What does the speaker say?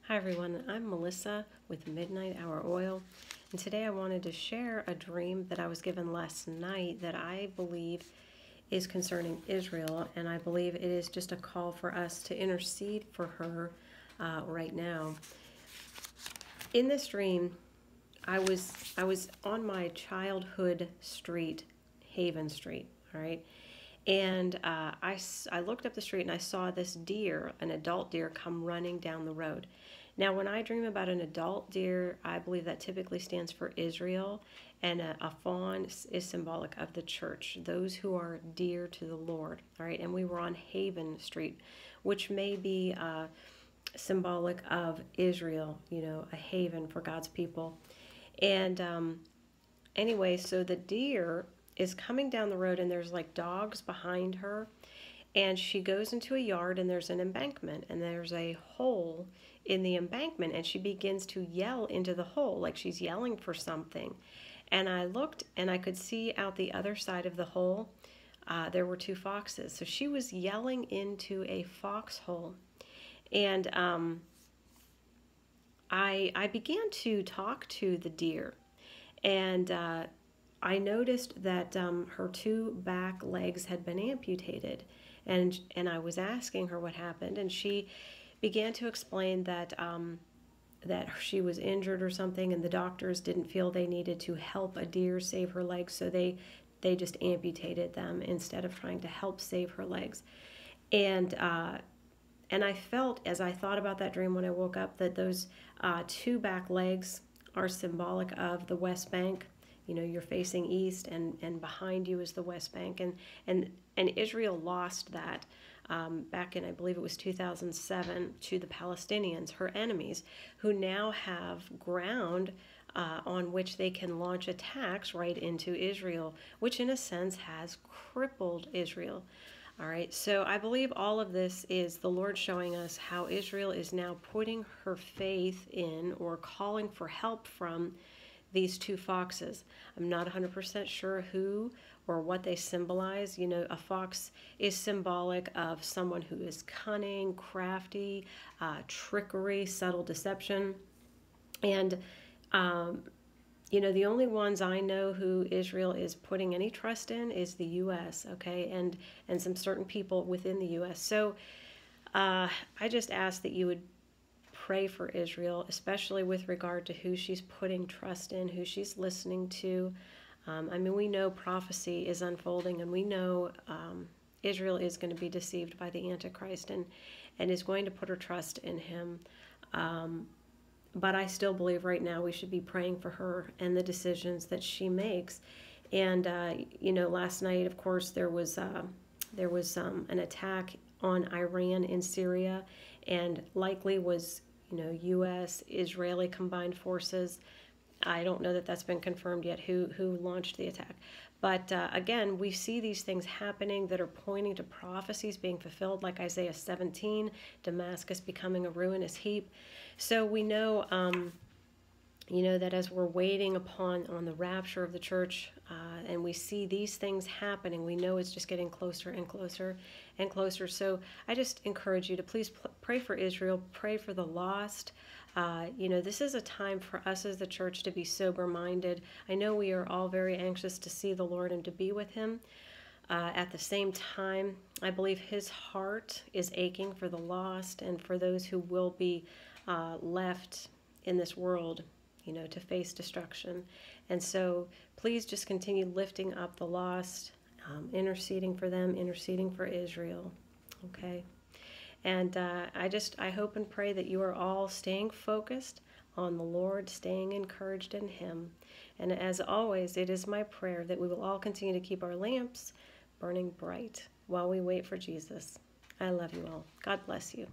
Hi everyone, I'm Melissa with Midnight Hour Oil, and today I wanted to share a dream that I was given last night that I believe is concerning Israel, and I believe it is just a call for us to intercede for her right now. In this dream, I was on my childhood street, Haven Street, all right? And I looked up the street and I saw this deer, an adult deer, come running down the road. Now, when I dream about an adult deer, I believe that typically stands for Israel, and a fawn is symbolic of the church, those who are dear to the Lord, all right? And we were on Haven Street, which may be symbolic of Israel, a haven for God's people. And anyway, so the deer is coming down the road and there's like dogs behind her, and she goes into a yard and there's an embankment and there's a hole in the embankment, and she begins to yell into the hole like she's yelling for something. And I looked and I could see out the other side of the hole there were two foxes, so she was yelling into a foxhole. And I began to talk to the deer, and I noticed that her two back legs had been amputated, and I was asking her what happened, and she began to explain that that she was injured or something, and the doctors didn't feel they needed to help a deer save her legs, so they just amputated them instead of trying to help save her legs. And I felt, as I thought about that dream when I woke up, that those two back legs are symbolic of the West Bank. You're facing east, and behind you is the West Bank. And Israel lost that back in, I believe it was 2007, to the Palestinians, her enemies, who now have ground on which they can launch attacks right into Israel, which in a sense has crippled Israel. All right, so I believe all of this is the Lord showing us how Israel is now putting her faith in, or calling for help from, these two foxes. I'm not 100% sure who or what they symbolize. A fox is symbolic of someone who is cunning, crafty, trickery, subtle deception. And the only ones I know who Israel is putting any trust in is the U.S., okay, and some certain people within the U.S. So I just ask that you would pray for Israel, especially with regard to who she's putting trust in, who she's listening to. We know prophecy is unfolding, and we know Israel is going to be deceived by the Antichrist and is going to put her trust in him. But I still believe right now we should be praying for her and the decisions that she makes. And last night, of course, there was an attack on Iran in Syria, and likely was U.S. Israeli combined forces. I don't know that that's been confirmed yet who launched the attack. But again, we see these things happening that are pointing to prophecies being fulfilled, like Isaiah 17, Damascus becoming a ruinous heap. So we know, that as we're waiting on the rapture of the church, and we see these things happening, we know it's just getting closer and closer and closer. So I just encourage you to please pray for Israel, pray for the lost. This is a time for us as the church to be sober-minded. I know we are all very anxious to see the Lord and to be with him. At the same time, I believe his heart is aching for the lost and for those who will be left in this world, to face destruction. And so please just continue lifting up the lost, interceding for them, interceding for Israel, okay? And I hope and pray that you are all staying focused on the Lord, staying encouraged in him. And as always, it is my prayer that we will all continue to keep our lamps burning bright while we wait for Jesus. I love you all. God bless you.